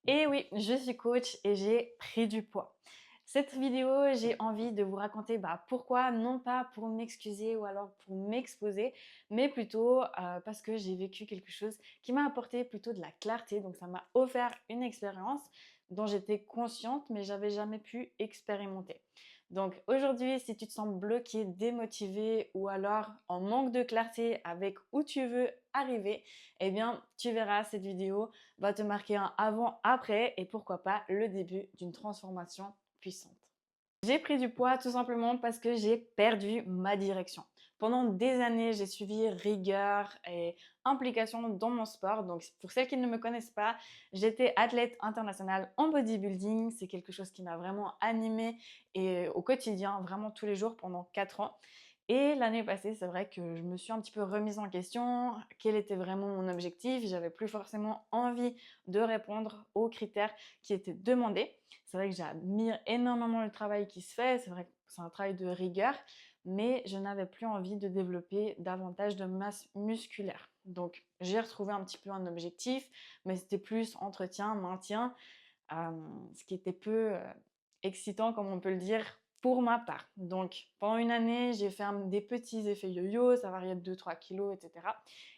Et oui, je suis coach et j'ai pris du poids. Cette vidéo, j'ai envie de vous raconter pourquoi, non pas pour m'excuser ou alors pour m'exposer, mais plutôt parce que j'ai vécu quelque chose qui m'a apporté plutôt de la clarté. Donc ça m'a offert une expérience dont j'étais consciente, mais j'avais jamais pu expérimenter. Donc aujourd'hui, si tu te sens bloqué, démotivé ou alors en manque de clarté avec où tu veux arriver, eh bien tu verras cette vidéo va te marquer un avant-après et pourquoi pas le début d'une transformation puissante. J'ai pris du poids tout simplement parce que j'ai perdu ma direction. Pendant des années, j'ai suivi rigueur et implication dans mon sport. Donc, pour celles qui ne me connaissent pas, j'étais athlète internationale en bodybuilding. C'est quelque chose qui m'a vraiment animée et au quotidien, vraiment tous les jours pendant 4 ans. Et l'année passée, c'est vrai que je me suis un petit peu remise en question. Quel était vraiment mon objectif? J'avais plus forcément envie de répondre aux critères qui étaient demandés. C'est vrai que j'admire énormément le travail qui se fait. C'est vrai que c'est un travail de rigueur, mais je n'avais plus envie de développer davantage de masse musculaire. Donc, j'ai retrouvé un petit peu un objectif, mais c'était plus entretien, maintien, ce qui était peu excitant, comme on peut le dire, pour ma part. Donc, pendant une année, j'ai fait des petits effets yo-yo, ça variait de 2-3 kilos, etc.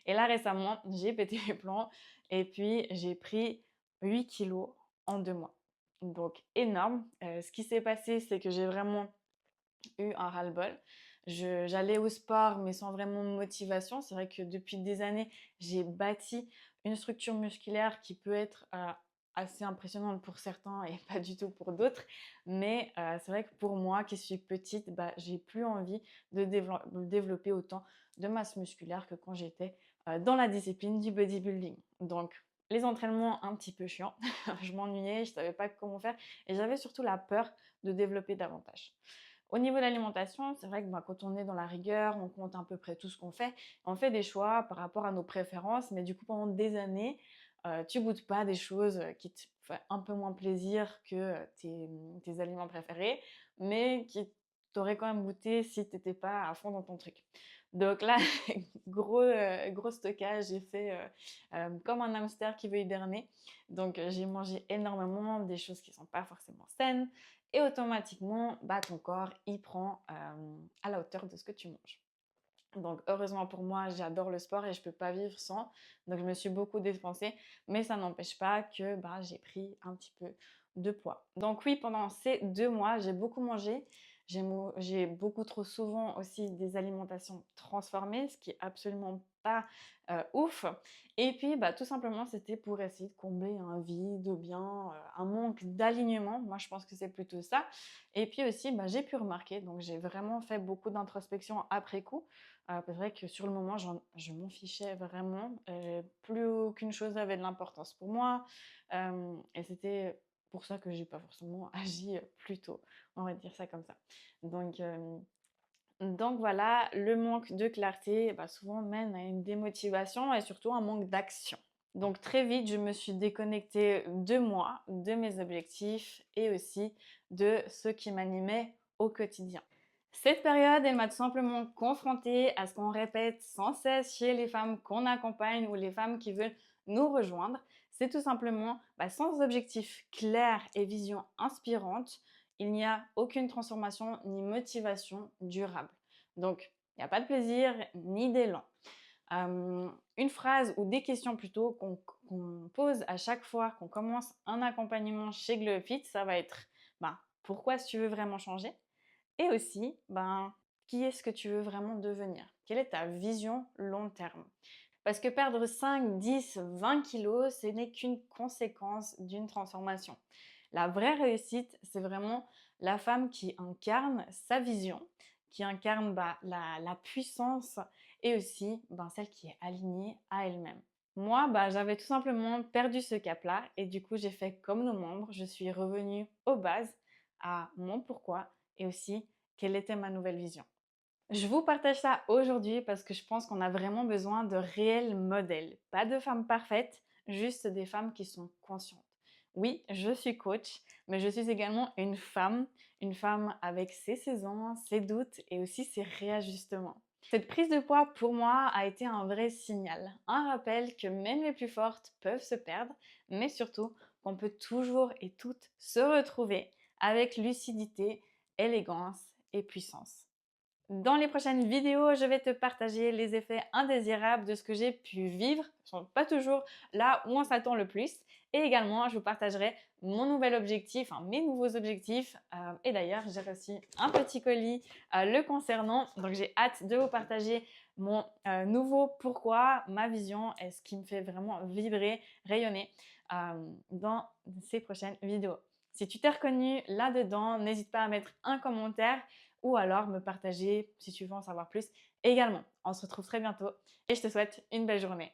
Et là, récemment, j'ai pété les plombs et puis j'ai pris 8 kilos en 2 mois. Donc, énorme. Ce qui s'est passé, c'est que j'ai vraiment eu un ras-le-bol. J'allais au sport, mais sans vraiment motivation. C'est vrai que depuis des années, j'ai bâti une structure musculaire qui peut être assez impressionnante pour certains et pas du tout pour d'autres. Mais c'est vrai que pour moi, qui suis petite, j'ai plus envie de développer autant de masse musculaire que quand j'étais dans la discipline du bodybuilding. Donc, les entraînements un petit peu chiants. Je m'ennuyais, je savais pas comment faire et j'avais surtout la peur de développer davantage. Au niveau de l'alimentation, c'est vrai que quand on est dans la rigueur, on compte à peu près tout ce qu'on fait. On fait des choix par rapport à nos préférences, mais du coup, pendant des années, tu goûtes pas des choses qui te font un peu moins plaisir que tes aliments préférés, mais qui t'auraient quand même goûté si tu n'étais pas à fond dans ton truc. Donc là, gros stockage, j'ai fait comme un hamster qui veut hiberner. Donc j'ai mangé énormément des choses qui sont pas forcément saines, et automatiquement, ton corps, il prend à la hauteur de ce que tu manges. Donc heureusement pour moi, j'adore le sport et je peux pas vivre sans. Donc je me suis beaucoup dépensée, mais ça n'empêche pas que j'ai pris un petit peu de poids. Donc oui, pendant ces 2 mois, j'ai beaucoup mangé. J'ai beaucoup trop souvent aussi des alimentations transformées, ce qui est absolument pas ouf. Et puis tout simplement, c'était pour essayer de combler un vide ou bien un manque d'alignement. Moi, je pense que c'est plutôt ça. Et puis aussi, j'ai pu remarquer, donc j'ai vraiment fait beaucoup d'introspection après coup. C'est vrai que sur le moment, je m'en fichais vraiment. Plus aucune chose avait de l'importance pour moi. Et c'était pour ça que j'ai pas forcément agi plus tôt. On va dire ça comme ça. Donc, euh, donc voilà, le manque de clarté souvent mène à une démotivation et surtout un manque d'action. Donc très vite, je me suis déconnectée de moi, de mes objectifs et aussi de ce qui m'animait au quotidien. Cette période, elle m'a tout simplement confrontée à ce qu'on répète sans cesse chez les femmes qu'on accompagne ou les femmes qui veulent nous rejoindre. C'est tout simplement sans objectif clair et vision inspirante, il n'y a aucune transformation ni motivation durable. Donc, il n'y a pas de plaisir ni d'élan. Une phrase ou des questions plutôt qu'on pose à chaque fois qu'on commence un accompagnement chez Glowfit, ça va être pourquoi est-ce que tu veux vraiment changer? Et aussi, qui est-ce que tu veux vraiment devenir? Quelle est ta vision long terme? Parce que perdre 5, 10, 20 kilos, ce n'est qu'une conséquence d'une transformation. La vraie réussite, c'est vraiment la femme qui incarne sa vision, qui incarne la puissance et aussi celle qui est alignée à elle-même. Moi, j'avais tout simplement perdu ce cap-là et du coup, j'ai fait comme nos membres. Je suis revenue aux bases, à mon pourquoi et aussi quelle était ma nouvelle vision. Je vous partage ça aujourd'hui parce que je pense qu'on a vraiment besoin de réels modèles. Pas de femmes parfaites, juste des femmes qui sont conscientes. Oui, je suis coach, mais je suis également une femme avec ses saisons, ses doutes et aussi ses réajustements. Cette prise de poids pour moi a été un vrai signal, un rappel que même les plus fortes peuvent se perdre, mais surtout qu'on peut toujours et toutes se retrouver avec lucidité, élégance et puissance. Dans les prochaines vidéos, je vais te partager les effets indésirables de ce que j'ai pu vivre. Ils ne sont pas toujours là où on s'attend le plus. Et également, je vous partagerai mon nouvel objectif, mes nouveaux objectifs. Et d'ailleurs, j'ai reçu un petit colis le concernant. Donc, j'ai hâte de vous partager mon nouveau pourquoi, ma vision et ce qui me fait vraiment vibrer, rayonner dans ces prochaines vidéos. Si tu t'es reconnu là-dedans, n'hésite pas à mettre un commentaire ou alors me partager si tu veux en savoir plus également. On se retrouve très bientôt et je te souhaite une belle journée.